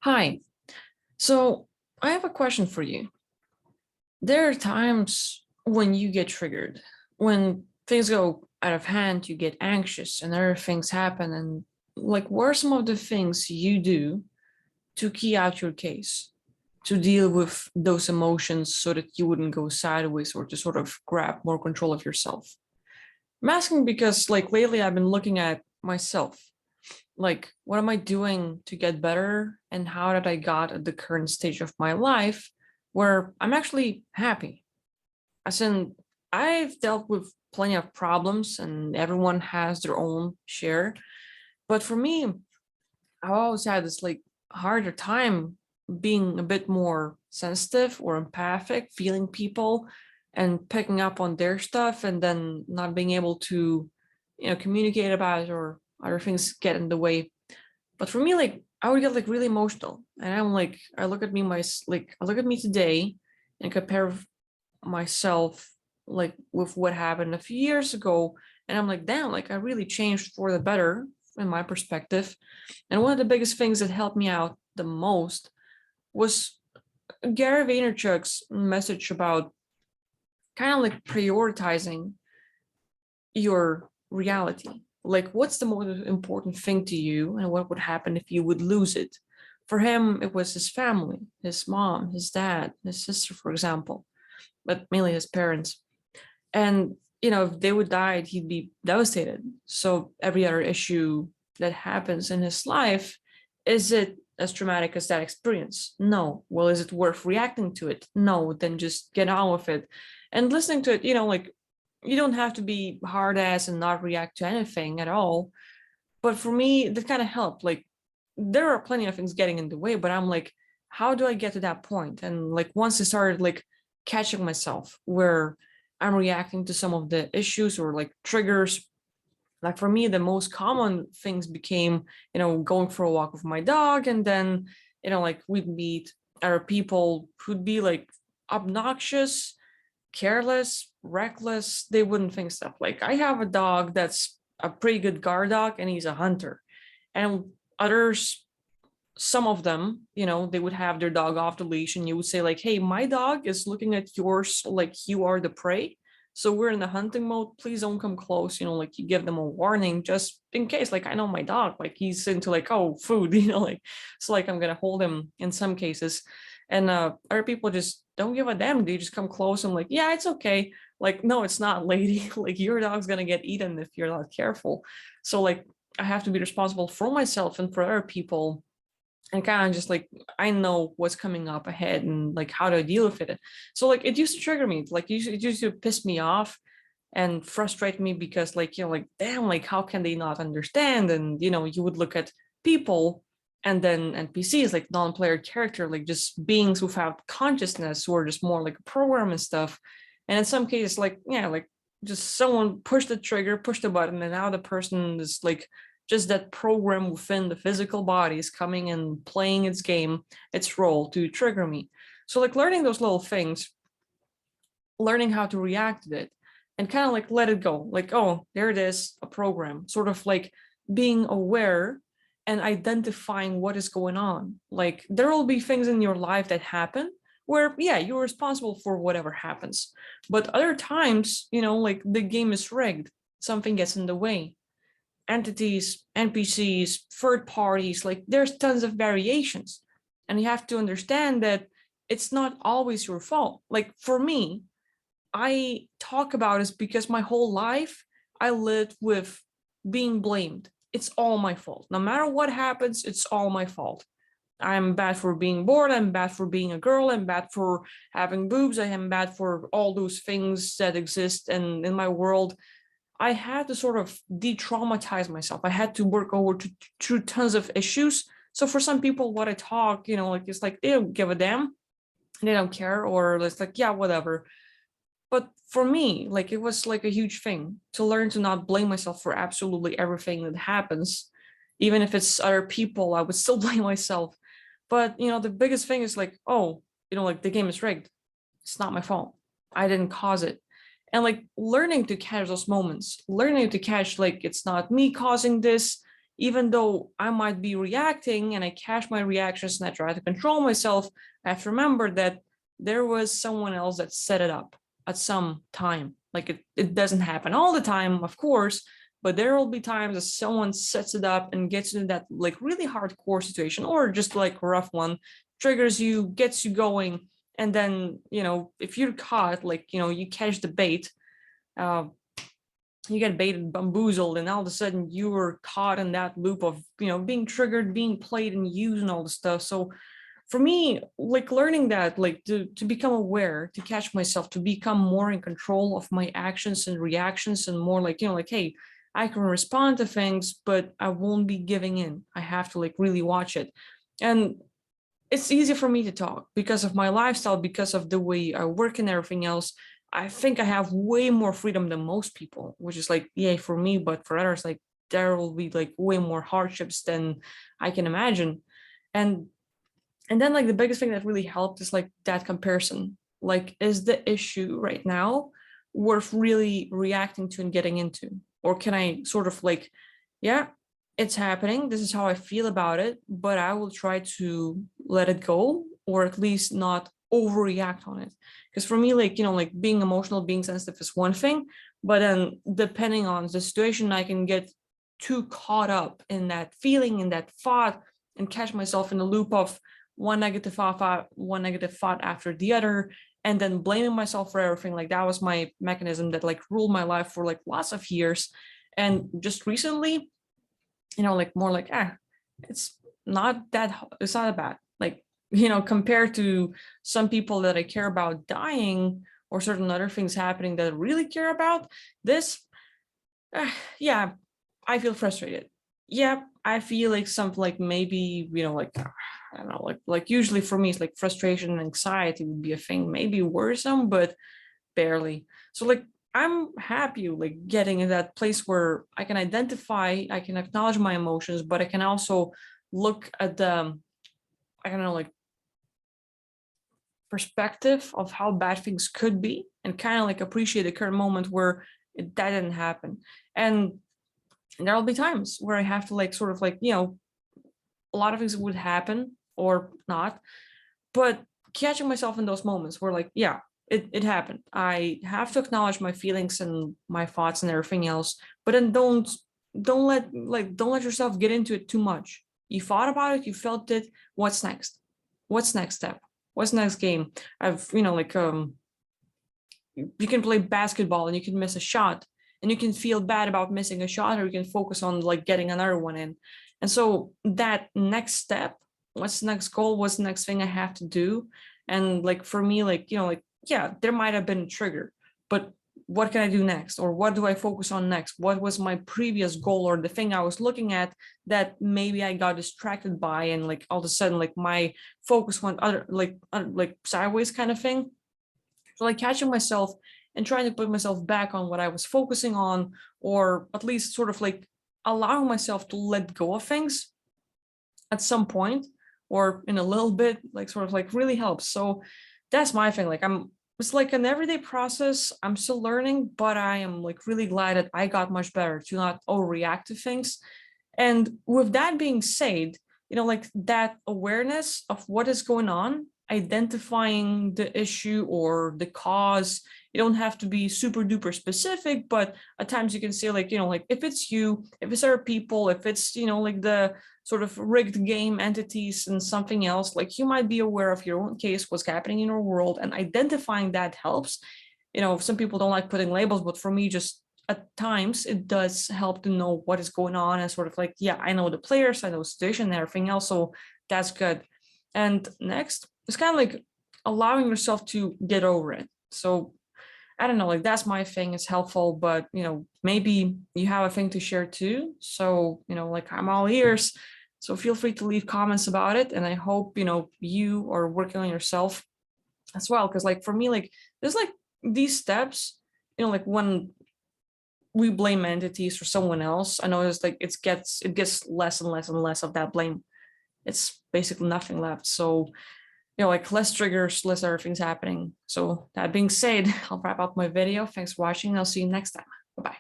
Hi. So I have a question for you. There are times when you get triggered, when things go out of hand, you get anxious and other things happen. And like, what are some of the things you do to key out your case, to deal with those emotions so that you wouldn't go sideways or to sort of grab more control of yourself? I'm asking because, like, lately I've been looking at myself. Like, what am I doing to get better? And how did I got at the current stage of my life where I'm actually happy? As in, I've dealt with plenty of problems and everyone has their own share. But for me, I always had this like harder time being a bit more sensitive or empathic, feeling people and picking up on their stuff and then not being able to, communicate about it or other things get in the way. But for me, like I would get like really emotional, and I'm like, I look at me today and compare myself like with what happened a few years ago, and I'm like, damn, like I really changed for the better in my perspective. And one of the biggest things that helped me out the most was Gary Vaynerchuk's message about kind of like prioritizing your reality. Like, what's the most important thing to you, and what would happen if you would lose it? For him, it was his family, his mom, his dad, his sister, for example, but mainly his parents. And, if they would die, he'd be devastated. So, every other issue that happens in his life, is it as traumatic as that experience? No. Well, is it worth reacting to it? No. Then just get on with it. And listening to it, like you don't have to be hard ass and not react to anything at all. But for me, that kind of helped. Like, there are plenty of things getting in the way, but I'm like, how do I get to that point? And like, once I started like catching myself where I'm reacting to some of the issues or like triggers, like for me, the most common things became, going for a walk with my dog. And then, like we'd meet other people who'd be like obnoxious, careless, reckless. They wouldn't think stuff. Like I have a dog that's a pretty good guard dog and he's a hunter. And others, some of them, they would have their dog off the leash and you would say like, hey, my dog is looking at yours like you are the prey. So we're in the hunting mode. Please don't come close. Like you give them a warning just in case. Like I know my dog, like he's into like, oh, food, like so like I'm gonna hold him in some cases. And other people just don't give a damn. They just come close and like, yeah, it's okay. Like, no, it's not, lady. Like your dog's gonna get eaten if you're not careful. So like I have to be responsible for myself and for other people, and kind of just like I know what's coming up ahead and like how to deal with it. So like it used to trigger me, like it used to piss me off and frustrate me because like like damn, like how can they not understand? And you would look at people and then NPCs like non-player character, like just beings without consciousness who are just more like a program and stuff. And in some cases, like yeah, like just someone pushed the trigger, pushed the button, and now the person is like just that program within the physical body is coming and playing its game, its role to trigger me. So like learning those little things, learning how to react to it and kind of like let it go. Like, oh, there it is, a program, sort of like being aware and identifying what is going on. Like there will be things in your life that happen where, yeah, you're responsible for whatever happens. But other times, like the game is rigged, something gets in the way, entities, NPCs, third parties, like there's tons of variations. And you have to understand that it's not always your fault. Like for me, I talk about is because my whole life I lived with being blamed. It's all my fault. No matter what happens, it's all my fault. I'm bad for being bored. I'm bad for being a girl. I'm bad for having boobs. I am bad for all those things that exist in my world. I had to sort of de-traumatize myself. I had to work through tons of issues. So for some people, what I talk, like it's like they don't give a damn, they don't care, or it's like, yeah, whatever. But for me, like it was like a huge thing to learn to not blame myself for absolutely everything that happens. Even if it's other people, I would still blame myself. But the biggest thing is like, oh, like the game is rigged. It's not my fault. I didn't cause it. And like learning to catch those moments, learning to catch like it's not me causing this, even though I might be reacting and I catch my reactions and I try to control myself, I have to remember that there was someone else that set it up at some time. Like it doesn't happen all the time, of course, but there will be times that someone sets it up and gets into that like really hardcore situation, or just like a rough one, triggers you, gets you going. And then, if you're caught, like, you catch the bait, you get baited, bamboozled, and all of a sudden you were caught in that loop of, being triggered, being played and used and all the stuff. So for me, like learning that, like to become aware, to catch myself, to become more in control of my actions and reactions, and more like, like, hey, I can respond to things, but I won't be giving in. I have to like really watch it. And it's easy for me to talk because of my lifestyle, because of the way I work and everything else. I think I have way more freedom than most people, which is like, yay for me, but for others, like there will be like way more hardships than I can imagine. And then like the biggest thing that really helped is like that comparison. Like, is the issue right now worth really reacting to and getting into? Or can I sort of like, yeah, it's happening, this is how I feel about it, but I will try to let it go, or at least not overreact on it. Because for me, like, like being emotional, being sensitive is one thing, but then depending on the situation, I can get too caught up in that feeling, in that thought, and catch myself in the loop of one negative thought after the other, and then blaming myself for everything. Like that was my mechanism that like ruled my life for like lots of years. And just recently, like more like, it's not that bad. Like, compared to some people that I care about dying, or certain other things happening that I really care about, this, yeah, I feel frustrated. Yeah, I feel like something like maybe, like, I don't know, like usually for me, it's like frustration and anxiety would be a thing, maybe worrisome, but barely. So like, I'm happy like getting in that place where I can identify, I can acknowledge my emotions, but I can also look at the, I don't know, like perspective of how bad things could be, and kind of like appreciate the current moment where that didn't happen. And there'll be times where I have to like sort of like, a lot of things would happen or not, but catching myself in those moments where like, yeah, it happened. I have to acknowledge my feelings and my thoughts and everything else, but then don't let yourself get into it too much. You thought about it, you felt it. What's next? What's next step? What's next game? I've, like, you can play basketball and you can miss a shot, and you can feel bad about missing a shot, or you can focus on like getting another one in. And so that next step, what's the next goal, what's the next thing I have to do? And like for me, like, like, yeah, there might have been a trigger, but what can I do next? Or what do I focus on next? What was my previous goal, or the thing I was looking at that maybe I got distracted by, and like all of a sudden like my focus went like sideways kind of thing. So like catching myself and trying to put myself back on what I was focusing on, or at least sort of like allowing myself to let go of things at some point, or in a little bit, like sort of like really helps. So that's my thing. Like it's like an everyday process. I'm still learning, but I am like really glad that I got much better to not overreact to things. And with that being said, like that awareness of what is going on, identifying the issue or the cause, you don't have to be super duper specific, but at times you can say like, like if it's you, if it's other people, if it's, like the sort of rigged game entities and something else, like you might be aware of your own case, what's happening in your world, and identifying that helps. Some people don't like putting labels, but for me, just at times it does help to know what is going on, and sort of like, yeah, I know the players, I know the situation and everything else, so that's good. And next, it's kind of like allowing yourself to get over it. So I don't know, like that's my thing. It's helpful, but maybe you have a thing to share too. So, like I'm all ears. So feel free to leave comments about it. And I hope, you are working on yourself as well. Cause like for me, like there's like these steps, like when we blame entities for someone else, I notice like it gets less and less and less of that blame. It's basically nothing left. So like less triggers, less everything's happening. So that being said, I'll wrap up my video. Thanks for watching. I'll see you next time. Bye-bye.